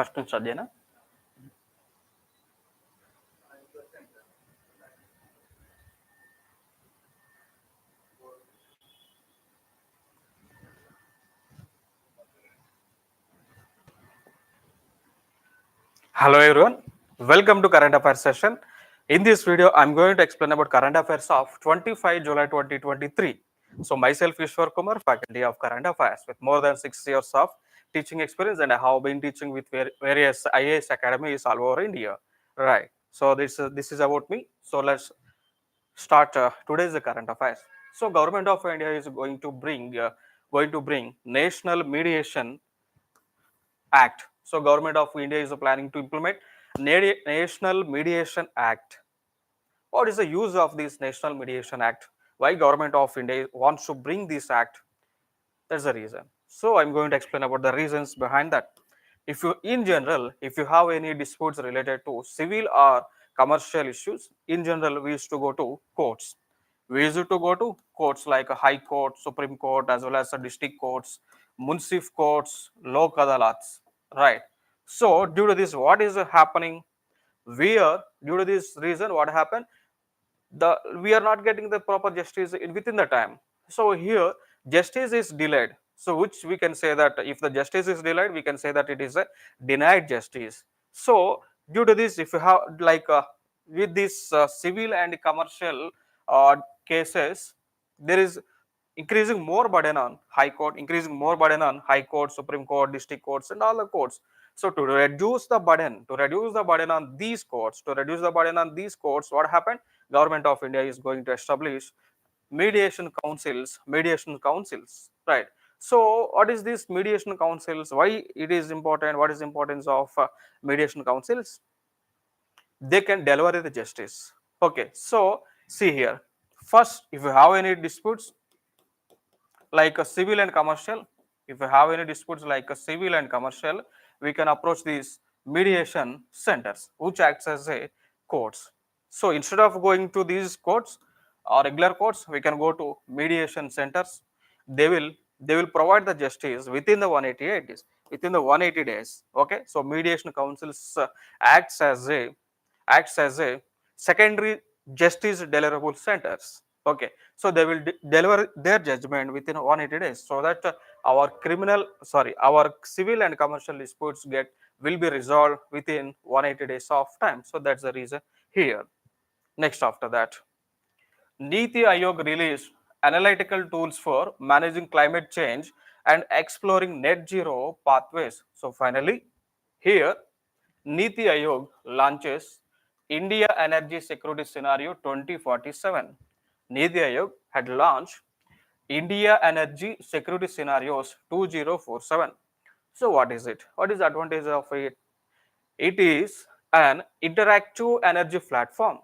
First నుంచి start చేయనా? Hello everyone, welcome to current affairs session. In this video, I'm going to explain about current affairs of 25 July 2023. So myself Ishwar Kumar, faculty of current affairs with more than 6 years of teaching experience, and I have been teaching with various IAS academies all over India. Right. So this is about me. So let's start today's current affairs. So government of India is going to bring National Mediation Act. So government of India is planning to implement National Mediation Act. What is the use of this National Mediation Act? Why government of India wants to bring this act? That's the reason. So I'm going to explain about the reasons behind that. If you, in general, if you have any disputes related to civil or commercial issues, in general, we used to go to courts. We used to go to courts like a High Court, Supreme Court, as well as the district courts, municipal courts, lok adalats, right? So due to this, what is happening? Due to this reason, what happened? We are not getting the proper justice within the time. So here justice is delayed, so which we can say that if the justice is delayed, we can say that it is a denied justice. So due to this, if you have with this civil and commercial cases, there is increasing more burden on high court, increasing more burden on high court, supreme court, district courts, and all the courts. So to reduce the burden, on these courts, what happened? Government of India is going to establish mediation councils, right? So what is this mediation councils? Why it is important? What is the importance of mediation councils? They can deliver the justice. Okay, so see here. First, if you have any disputes like a civil and commercial, if you have any disputes like a civil and commercial, we can approach these mediation centers, which acts as a courts. So instead of going to these courts or regular courts, we can go to mediation centers. They will provide the justice within the 188 days. Within the 180 days. Okay, so mediation councils acts as a secondary justice deliverable centers. Okay, so they will deliver their judgment within 180 days, so that our civil and commercial disputes will be resolved within 180 days of time. So that's the reason here. Next, after that, Niti Aayog released analytical tools for managing climate change and exploring net zero pathways. So finally, here Niti Aayog launches India Energy Security Scenario 2047. Niti Aayog had launched India Energy Security Scenarios 2047. So what is it? What is the advantage of it? It is an interactive energy platform.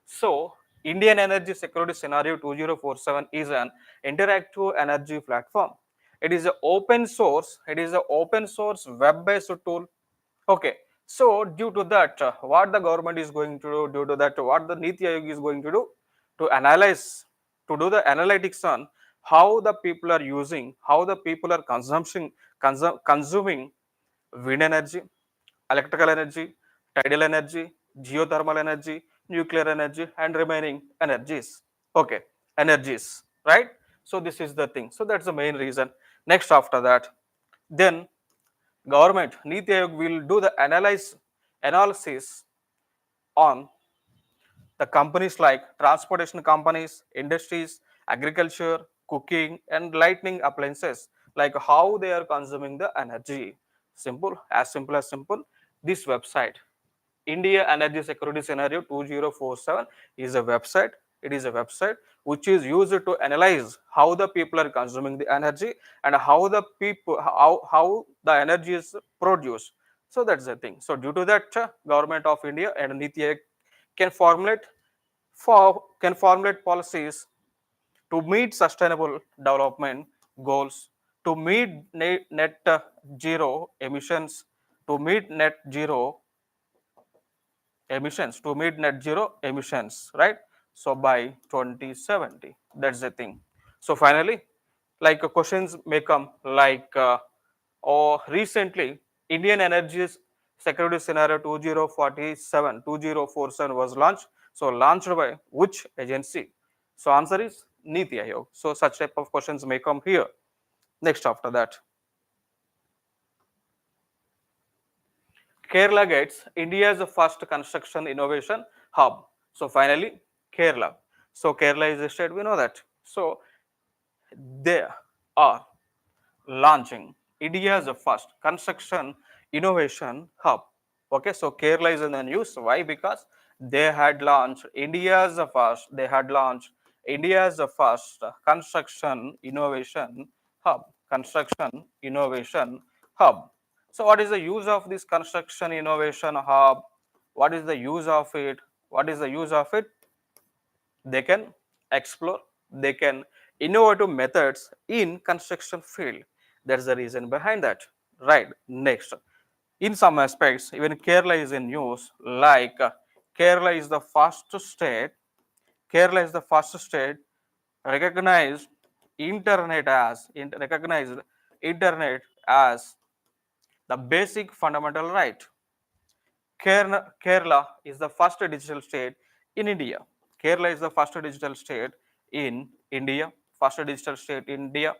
So Indian Energy Security Scenario 2047 is an interactive energy platform. It is an open source. It is an open source web-based tool. Okay. So due to that, what the government is going to do, due to that, what the Niti Aayog is going to do, to analyze, to do the analytics on how the people are using, how the people are consuming wind energy, electrical energy, tidal energy, geothermal energy, nuclear energy, and remaining energies. Okay, energies, right? So this is the thing. So that's the main reason. Next, after that, then government Niti Aayog will do the analysis on the companies like transportation companies, industries, agriculture, cooking, and lighting appliances, like how they are consuming the energy. Simple as simple. This website, India Energy Security Scenario 2047, is a website. It is a website which is used to analyze how the people are consuming the energy and how the energy is produced. So that's the thing. So due to that, government of India and Niti Aayog can formulate policies to meet sustainable development goals, to meet net zero emissions, to meet net zero emissions, right? So by 2070, that's the thing. So finally, questions may come like, recently, Indian Energy Security Scenario 2047 was launched. So launched by which agency? So answer is Niti Aayog. So such type of questions may come here. Next after that, Kerala gets India's first construction innovation hub. So finally, Kerala. So Kerala is a state, we know that. So they are launching India's first construction innovation hub. Okay, so Kerala is in the news. Why? Because they had launched India's first construction innovation hub. Construction innovation hub. So, what is the use of this construction innovation hub? What is the use of it? What is the use of it? They can explore, they can innovative methods in construction field. That's the reason behind that, right? Next, in some aspects even Kerala is in news, like kerala is the first state Kerala is the first state recognized recognized internet as the basic fundamental right. Kerala is the first digital state in India. Kerala is the first digital state in India. First digital state in India.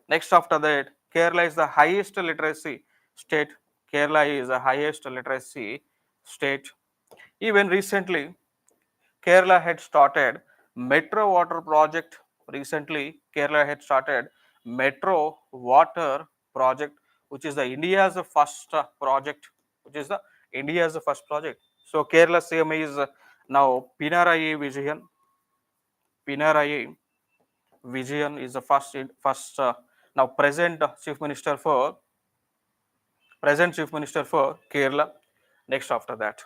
Next after that, Kerala is the highest literacy state. Kerala is the highest literacy state. Even recently, Kerala had started Metro Water Project. Recently, Kerala had started Metro Water Project, which is the India's first project, which is the India's first project. So Kerala CM is now Pinarayi Vijayan. Pinarayi Vijayan is the first now present chief minister for Kerala. Next after that,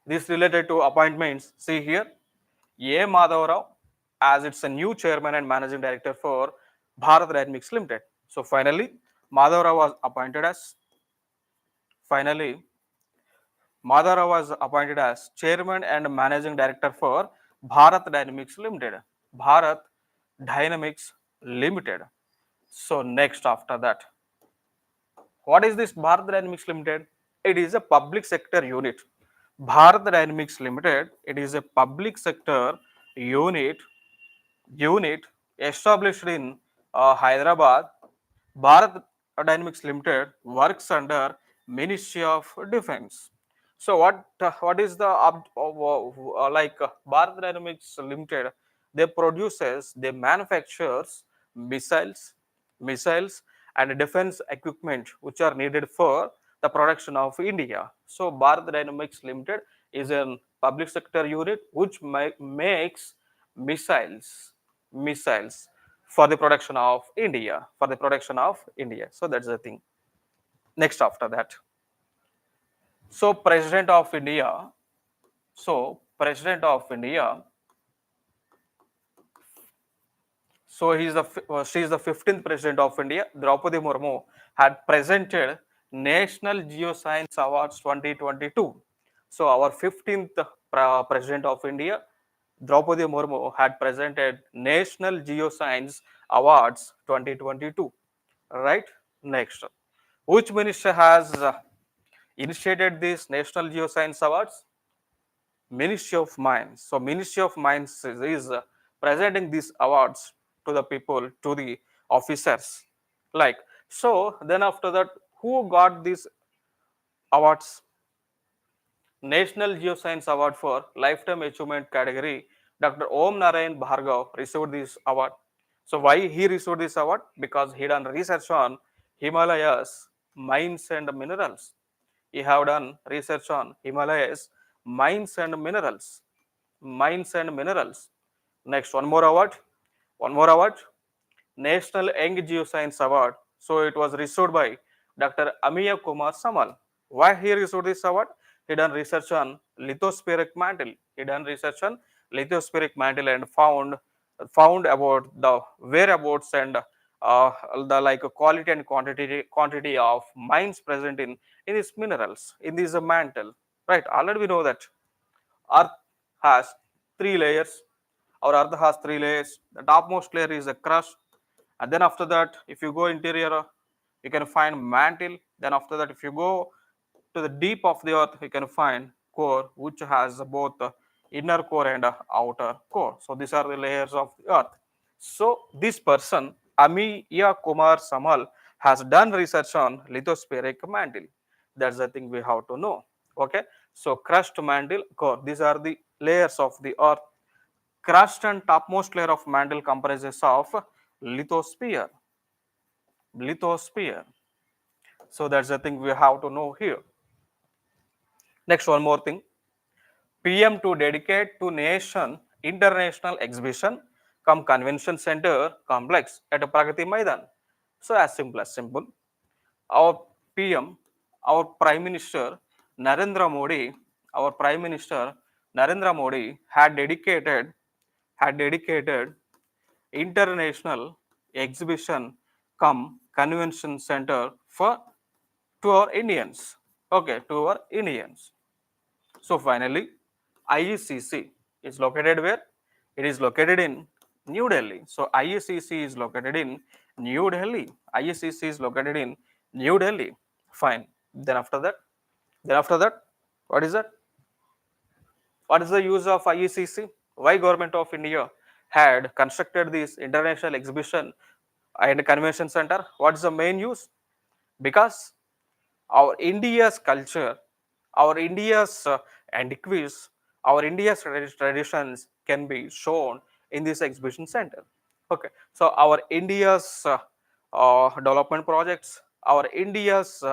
this related to appointments. See here, A. Madhav Rao as it's a new chairman and managing director for Bharat Dynamics Limited. So finally, Madhav Rao was appointed as finally Madhav Rao was appointed as chairman and managing director for Bharat Dynamics Limited. Bharat Dynamics Limited. So next after that, what is this Bharat Dynamics Limited? It is a public sector unit. Bharat Dynamics Limited, it is a public sector unit unit established in Hyderabad. Bharat Dynamics Limited works under Ministry of Defence. So what is the Bharat Dynamics Limited? They manufactures missiles, missiles and defense equipment which are needed for the production of India. So Bharat Dynamics Limited is a public sector unit which makes missiles for the production of India, So that's the thing. Next after that, so President of India, so President of India, so she is the 15th President of India. Draupadi Murmu had presented National Geoscience Awards 2022. So our 15th President of India, Draupadi Murmu, had presented National Geoscience Awards 2022. Right? Next, which minister has initiated these National Geoscience Awards? Ministry of Mines. So Ministry of Mines is presenting these awards to the people, to the officers. Like, so then after that, who got these awards? National Geoscience Award for Lifetime Achievement category, Dr. Om Narayan Bhargav received this award. So why he received this award? Because he done research on Himalayas, mines and minerals. He have done research on Himalayas, mines and minerals. Mines and minerals. Next, one more award. One more award. National Young Geoscience Award. So it was received by Dr. Amiya Kumar Samal. Why he received this award? He done research on lithospheric mantle. He done research on lithospheric mantle and found about the whereabouts and the like quality and quantity of mines present in these minerals, in this mantle. Right? Already we know that Earth has three layers. Our Earth has three layers. The topmost layer is the crust, and then after that, if you go interior, you can find mantle. Then after that, if you go to the deep of the earth, we can find core which has both inner core and outer core. So these are the layers of the earth. So this person, Amiya Kumar Samal, has done research on lithospheric mantle. That's the thing we have to know. Okay. So crust, mantle, core. These are the layers of the earth. Crust and topmost layer of mantle comprises of lithosphere. Lithosphere. So that's the thing we have to know here. Next, one more thing. PM to dedicate to nation international exhibition come convention center complex at Pragati Maidan. So as simple as simple. Our PM, our Prime Minister Narendra Modi, our Prime Minister Narendra Modi had dedicated international exhibition come convention center for to our Indians. Okay, to our Indians. So finally, IECC is located where? It is located in New Delhi. So IECC is located in New Delhi. IECC is located in New Delhi. Fine. Then after that, what is that? What is the use of IECC? Why government of India had constructed this international exhibition and convention center? What is the main use? Because our India's culture, our India's antiquities, our India's traditions can be shown in this exhibition center. Okay, so our India's development projects, our India's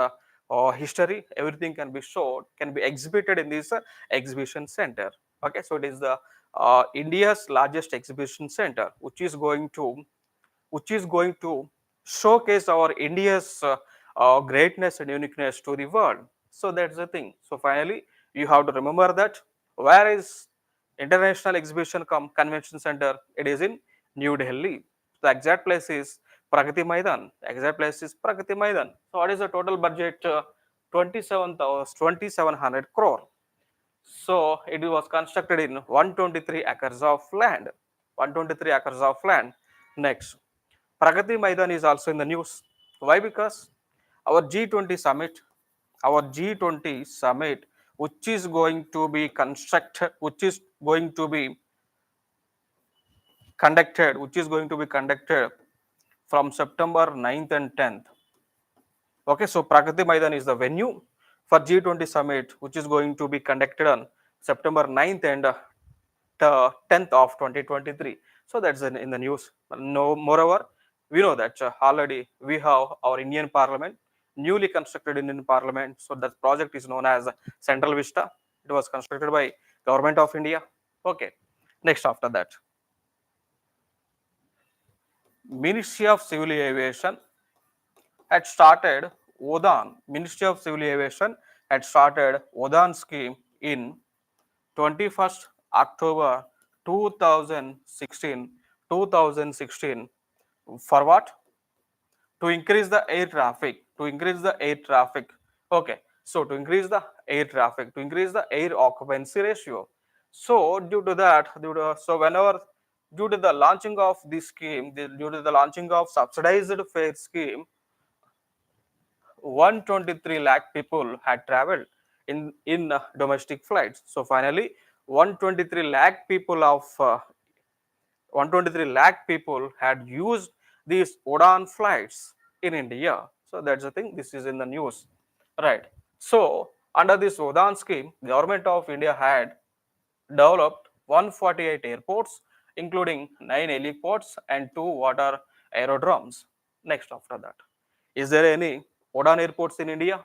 history, everything can be shown, can be exhibited in this exhibition center. Okay, so it is the India's largest exhibition center, which is going to showcase our India's greatness and uniqueness to the world. So that's the thing. So finally, you have to remember that where is International Exhibition Convention Center? It is in New Delhi. The exact place is Pragati Maidan. The exact place is Pragati Maidan. So what is the total budget? 2700 crore. So it was constructed in 123 acres of land. 123 acres of land. Next, Pragati Maidan is also in the news. Why? Because our G20 summit, our G20 summit, which is going to be constructed, which is going to be conducted from September 9th and 10th. Okay, so Pragati Maidan is the venue for G20 summit, which is going to be conducted on September 9th and 10th of 2023. So that's in the news. No, moreover, we know that already we have our Indian Parliament, newly constructed Indian Parliament. So that project is known as Central Vista. It was constructed by Government of India. Okay. Next, after that, Ministry of Civil Aviation had started Ministry of Civil Aviation had started Udan scheme in 21st October 2016 for what? To increase the air traffic. Okay, so to increase the air traffic, to increase the air occupancy ratio. So due to the launching of this scheme, due to the launching of subsidized fare scheme, 123 lakh people had traveled in domestic flights. So finally, 123 lakh people of 123 lakh people had used these Udan flights in India. So that's the thing. This is in the news, right? So under this Udan scheme, Government of India had developed 148 airports, including 9 heliports and 2 water aerodromes. Next, after that, is there any Udan airports in India?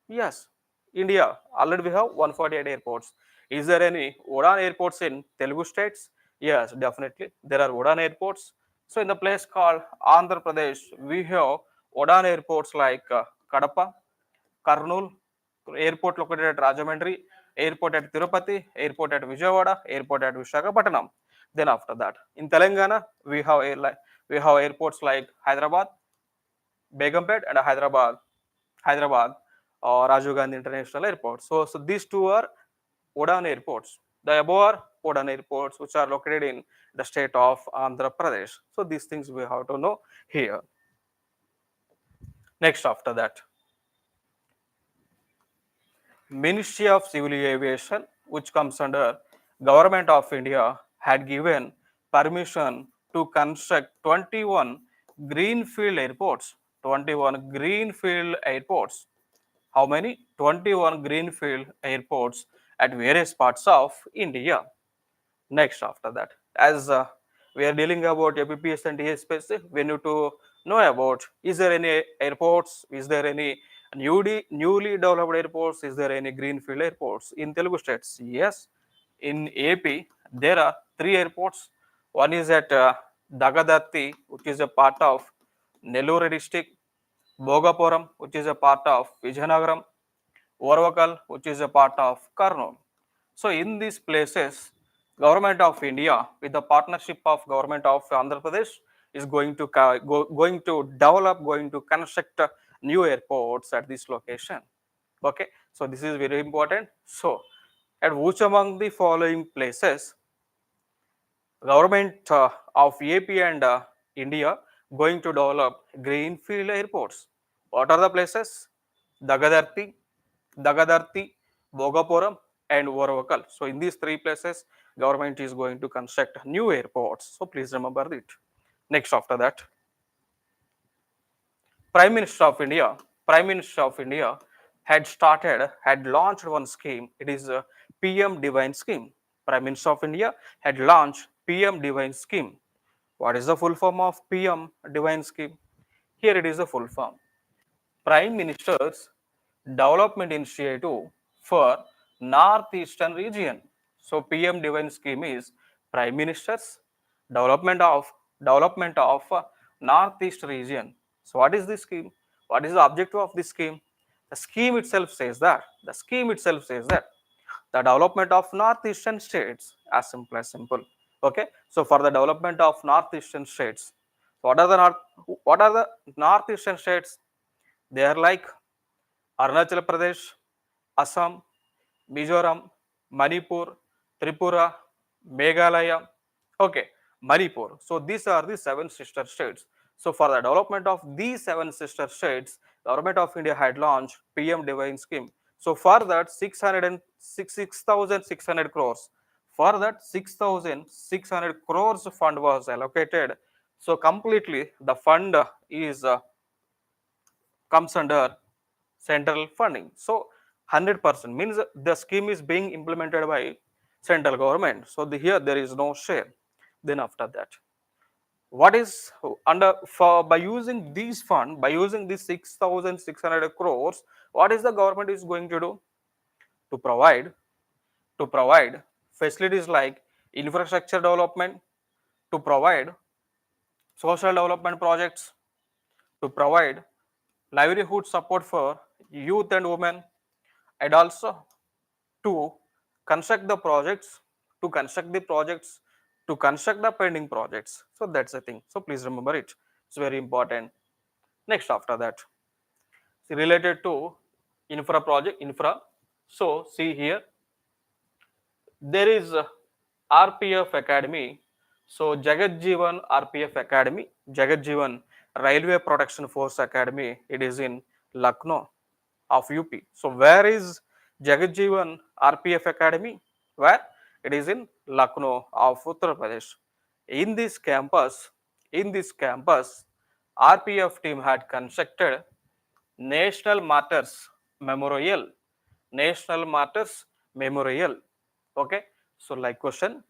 Yes, India already we have 148 airports. Is there any Udan airports in Telugu states? Yes, definitely there are Udan airports. So in the place called Andhra Pradesh, we have Udan airports like Kadapa, Karnool, airport located at Rajahmundry, airport at Tirupati, airport at Vijayawada, airport at Visakhapatnam. Then after that, in Telangana, we have airports like Hyderabad, Begumpet, and Hyderabad, Rajiv Gandhi International Airport. So these two are Udan airports. The above are Udan airports, which are located in the state of Andhra Pradesh. So these things we have to know here. Next, after that, Ministry of Civil Aviation, which comes under Government of India, had given permission to construct 21 greenfield airports. 21 greenfield airports. How many? 21 greenfield airports at various parts of India. Next, after that, as we are dealing about APPS and TSPS, we need to know about, is there any airports, is there any newly developed airports, is there any greenfield airports in Telugu states? Yes, in AP there are three airports. One is at Dagadatti, which is a part of Nellore district, Bhogapuram, which is a part of Vijayanagaram, Oravakal, which is a part of Kurnool. So in these places, Government of India, with the partnership of Government of Andhra Pradesh, is going to develop, going to construct new airports at this location. Okay, so this is very important. So, at which among the following places Government of AP and India going to develop greenfield airports? What are the places? Dagadarthi, Dagadarthi, Bogapuram, and Oravakal. So in these three places, government is going to construct new airports. So please remember it. Next, after that, Prime Minister of India, Prime Minister of India had launched one scheme. It is a PM Divine scheme. Prime Minister of India had launched PM Divine scheme. What is the full form of PM Divine scheme? Here it is the full form. Prime Minister's Development Initiative for Northeastern Region. So PM Divine scheme is Prime Minister's development of Northeast region. So what is this scheme? What is the objective of this scheme? The scheme itself says that the development of northeastern states, as simple as simple. Okay, so for the development of northeastern states, what are the northeastern states? They are like Arunachal Pradesh, Assam, Mizoram, Manipur, Tripura, Meghalaya. Okay, Manipur. So these are the seven sister states. So for the development of these seven sister states, Government of India had launched PM Divine scheme. So for that 6,600 crores. For that 6,600 crores fund was allocated. So completely the fund is comes under central funding. So 100% means the scheme is being implemented by central government. So here there is no share. Then after that, what is under for by using these fund, by using these 6,600 crores, what is the government is going to do? To provide facilities like infrastructure development, to provide social development projects, to provide livelihood support for youth and women, and also to construct the projects, to construct the projects, to construct the pending projects. So that's the thing. So please remember it. It's very important. Next, after that, related to infra. So see here, there is RPF Academy. So Jagat Jeevan RPF Academy, Jagat Jeevan Railway Protection Force Academy. It is in Lucknow of UP. So where is Jagat Jeevan RPF Academy? Where? It is in Lucknow of Uttar Pradesh. In this campus, RPF team had constructed National Martyrs Memorial. National Martyrs Memorial. Okay. So like question,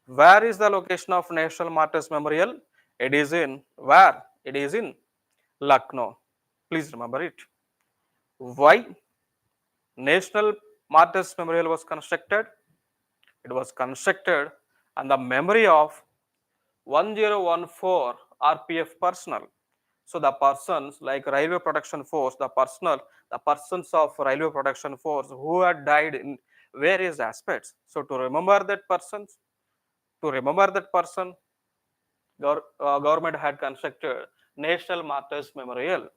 where is the location of National Martyrs Memorial? It is in where? It is in Lucknow. Please remember it. Why National Martyrs Memorial was constructed? It was constructed on the memory of 1014 RPF personnel. So the persons like Railway Protection Force, the persons of Railway Protection Force who had died in various aspects. So to remember that person, government had constructed National Martyrs Memorial.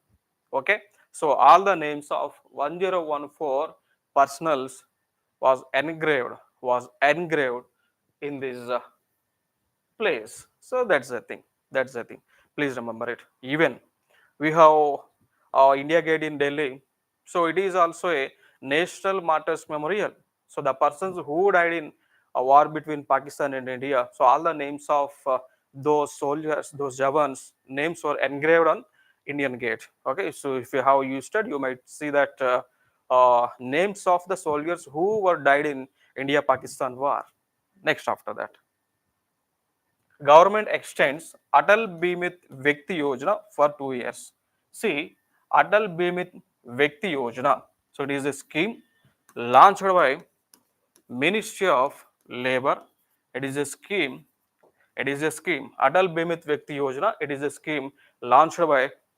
Okay, so all the names of 1014 personals was engraved in this place. So that's the thing. Please remember it. Even we have India Gate in Delhi. So it is also a National Martyrs Memorial. So the persons who died in a war between Pakistan and India. So all the names of those soldiers, those Jawans, names were engraved on Indian Gate. Okay, so if you have used it, you might see that names of the soldiers who were died in India-Pakistan war. Next after that, government extends Atal Bimit Vyakti Yojana for 2 years. See, Atal Bimit Vyakti Yojana. So it is a scheme launched by Ministry of Labor. It is a scheme. It is a scheme. Atal Bimit Vyakti Yojana. It is a scheme launched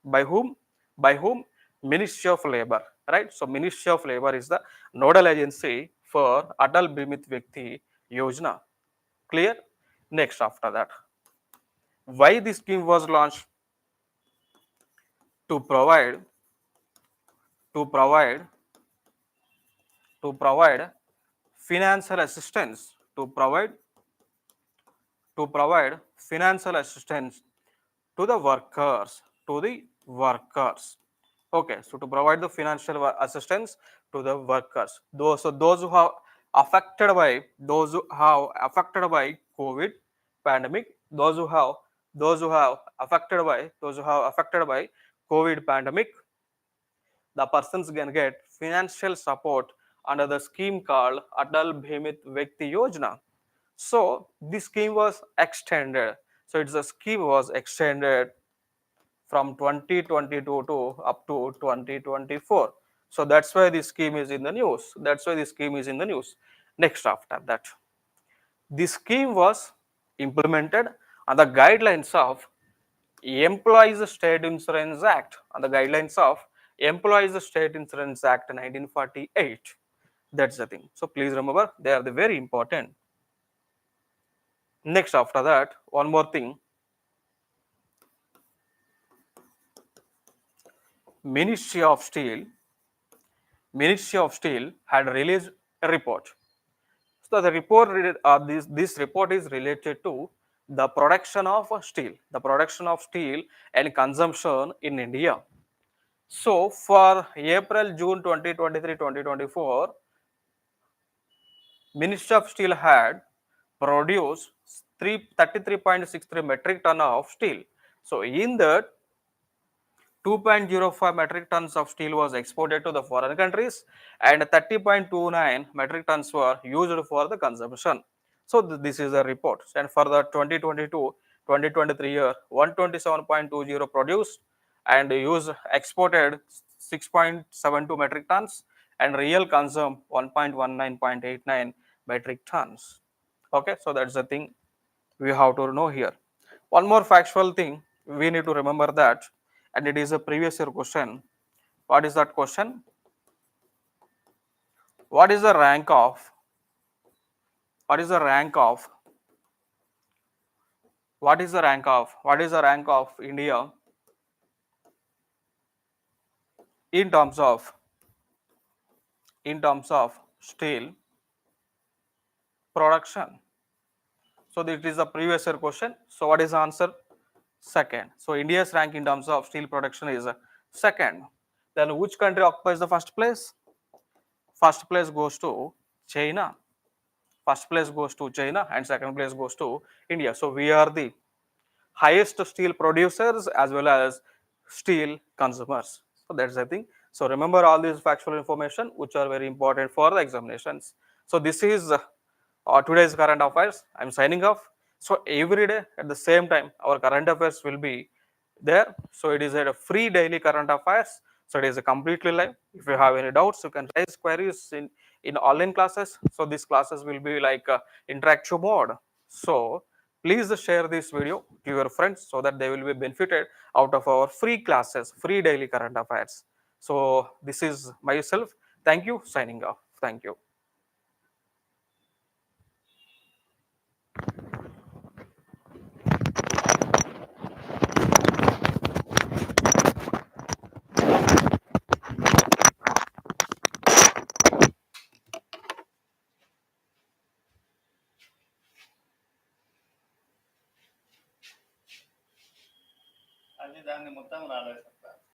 by whom? By whom? Ministry of Labor. Right. So Ministry of Labor is the nodal agency for Atal Bimit Vyakti Yojana. Clear? Next after that, why this scheme was launched? To provide to provide to provide financial assistance to provide financial assistance to the workers. Okay, so to provide the financial assistance to the workers, those who have affected by COVID pandemic, those who have affected by COVID pandemic, the persons can get financial support under the scheme called Atal Bhimit Vyakti Yojana. So this scheme was extended. So it's a scheme was extended from 2022 to up to 2024. So that's why this scheme is in the news. Next after that, this scheme was implemented on the guidelines of Employees State Insurance Act, 1948. That's the thing. So please remember, they are the very important. Next after that, one more thing. Ministry of Steel had released a report. So the this report is related to the production of steel and consumption in India. So for April June 2023-2024, Ministry of Steel had produced 33.63 metric ton of steel. So in that, 2.05 metric tons of steel was exported to the foreign countries and 30.29 metric tons were used for the consumption. So this is a report. And for the 2022-2023 year, 127.20 produced and used exported 6.72 metric tons and real consume 1.19.89 metric tons. Okay, so that's the thing we have to know here. One more factual thing we need to remember that, and it is a previous year question. What is that question? What is the rank of what is the rank of India in terms of steel production? So it is a previous year question. So what is the answer? Second. So India's rank in terms of steel production is second. Then which country occupies the first place? First place goes to China. And second place goes to India. So we are the highest steel producers as well as steel consumers. So that's the thing. So remember all these factual information which are very important for the examinations. So this is today's current affairs. I'm signing off. So every day at the same time our current affairs will be there. So it is a free daily current affairs. So it is a completely live. If you have any doubts, you can raise queries in online classes. So these classes will be like interactive mode. So please share this video to your friends so that they will be benefited out of our free classes, free daily current affairs. So this is myself. Thank you. Signing off. Thank you. అది దాన్ని మొత్తం రాలేదు.